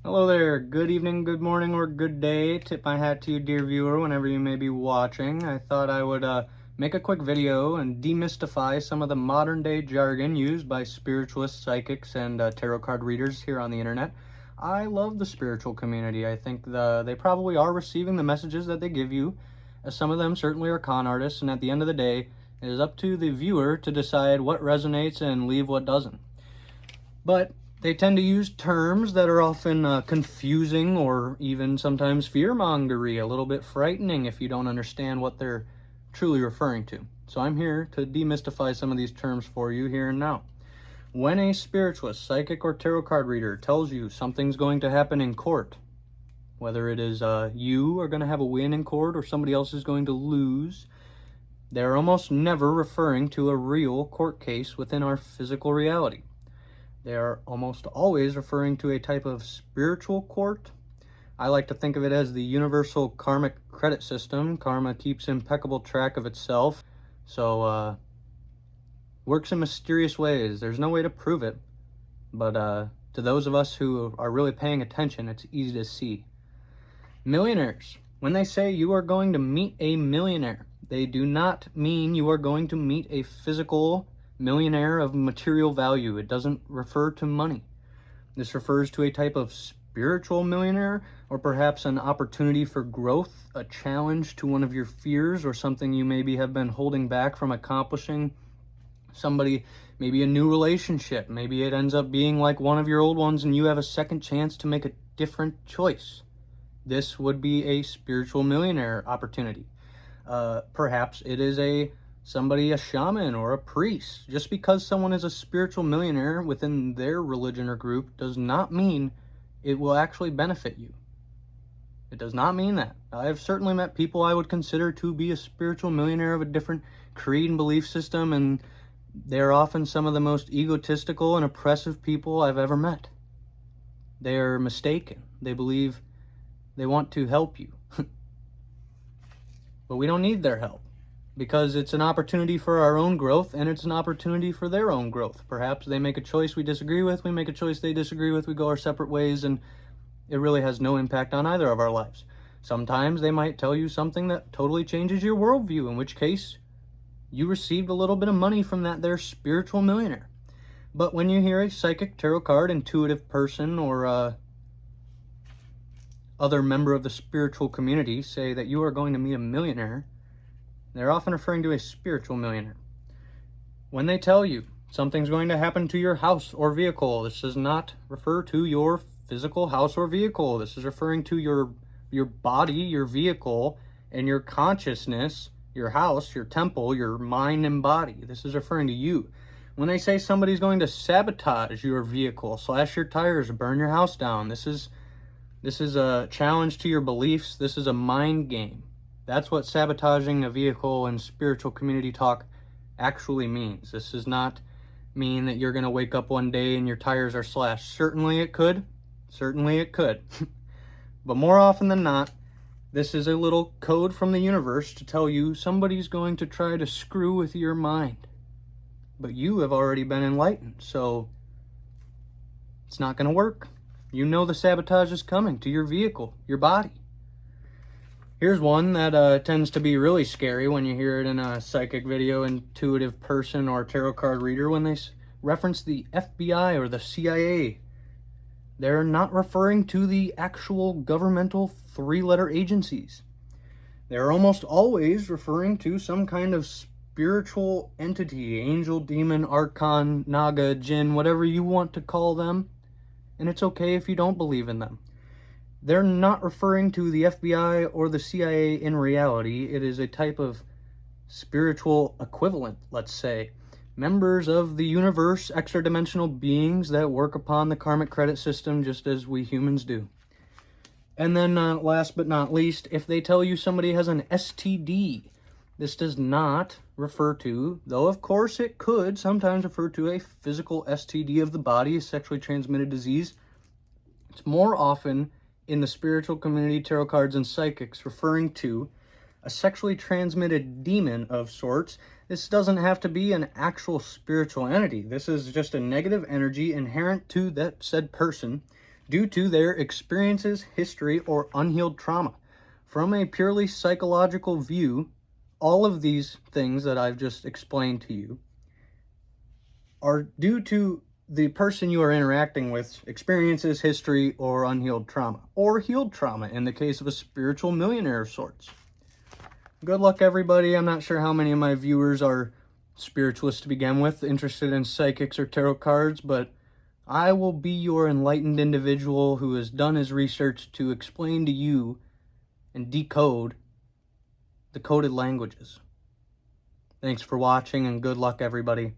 Hello there, good evening, good morning, or good day. Tip my hat to you, dear viewer, whenever you may be watching. I thought I would make a quick video and demystify some of the modern day jargon used by spiritualists, psychics, and tarot card readers here on the internet. I love the spiritual community. I think they probably are receiving the messages that they give you, as some of them certainly are con artists, and at the end of the day, it is up to the viewer to decide what resonates and leave what doesn't. But they tend to use terms that are often confusing or even sometimes fear-mongery, a little bit frightening if you don't understand what they're truly referring to. So I'm here to demystify some of these terms for you here and now. When a spiritualist, psychic, or tarot card reader tells you something's going to happen in court, whether it is you are going to have a win in court or somebody else is going to lose, they're almost never referring to a real court case within our physical reality. They are almost always referring to a type of spiritual court. I like to think of it as the universal karmic credit system. Karma keeps impeccable track of itself, so works in mysterious ways. There's no way to prove it, but to those of us who are really paying attention, it's easy to see. Millionaires. When they say you are going to meet a millionaire, they do not mean you are going to meet a physical millionaire of material value. It doesn't refer to money. This refers to a type of spiritual millionaire, or perhaps an opportunity for growth, a challenge to one of your fears, or something you maybe have been holding back from accomplishing. Somebody, maybe a new relationship. Maybe it ends up being like one of your old ones and you have a second chance to make a different choice. This would be a spiritual millionaire opportunity. Perhaps it is a shaman or a priest. Just because someone is a spiritual millionaire within their religion or group does not mean it will actually benefit you. It does not mean that. I have certainly met people I would consider to be a spiritual millionaire of a different creed and belief system, and they are often some of the most egotistical and oppressive people I've ever met. They are mistaken. They believe they want to help you. But we don't need their help, because it's an opportunity for our own growth, and it's an opportunity for their own growth. Perhaps they make a choice we disagree with, we make a choice they disagree with, we go our separate ways, and it really has no impact on either of our lives. Sometimes they might tell you something that totally changes your worldview, in which case you received a little bit of money from that their spiritual millionaire. But when you hear a psychic, tarot card, intuitive person, or other member of the spiritual community say that you are going to meet a millionaire, they're often referring to a spiritual millionaire. When they tell you something's going to happen to your house or vehicle, this does not refer to your physical house or vehicle. This is referring to your body, your vehicle, and your consciousness, your house, your temple, your mind and body. This is referring to you. When they say somebody's going to sabotage your vehicle, slash your tires, burn your house down, this is a challenge to your beliefs. This is a mind game. That's what sabotaging a vehicle and spiritual community talk actually means. This does not mean that you're going to wake up one day and your tires are slashed. Certainly it could. Certainly it could. But more often than not, this is a little code from the universe to tell you somebody's going to try to screw with your mind. But you have already been enlightened, so it's not going to work. You know the sabotage is coming to your vehicle, your body. Here's one that tends to be really scary when you hear it in a psychic video, intuitive person, or tarot card reader. When they reference the FBI or the CIA, they're not referring to the actual governmental three-letter agencies. They're almost always referring to some kind of spiritual entity, angel, demon, archon, naga, jinn, whatever you want to call them. And it's okay if you don't believe in them. They're not referring to the FBI or the CIA in reality. It is a type of spiritual equivalent, let's say. Members of the universe, extra-dimensional beings that work upon the karmic credit system just as we humans do. And then last but not least, if they tell you somebody has an STD, this does not refer to, though of course it could sometimes refer to, a physical STD of the body, a sexually transmitted disease. It's more often in the spiritual community, tarot cards, and psychics referring to a sexually transmitted demon of sorts. This doesn't have to be an actual spiritual entity. This is just a negative energy inherent to that said person due to their experiences, history, or unhealed trauma. From a purely psychological view, all of these things that I've just explained to you are due to the person you are interacting with, experiences, history, or unhealed trauma, or healed trauma in the case of a spiritual millionaire of sorts. Good luck, everybody. I'm not sure how many of my viewers are spiritualists to begin with, interested in psychics or tarot cards, but I will be your enlightened individual who has done his research to explain to you and decode the coded languages. Thanks for watching, and good luck, everybody.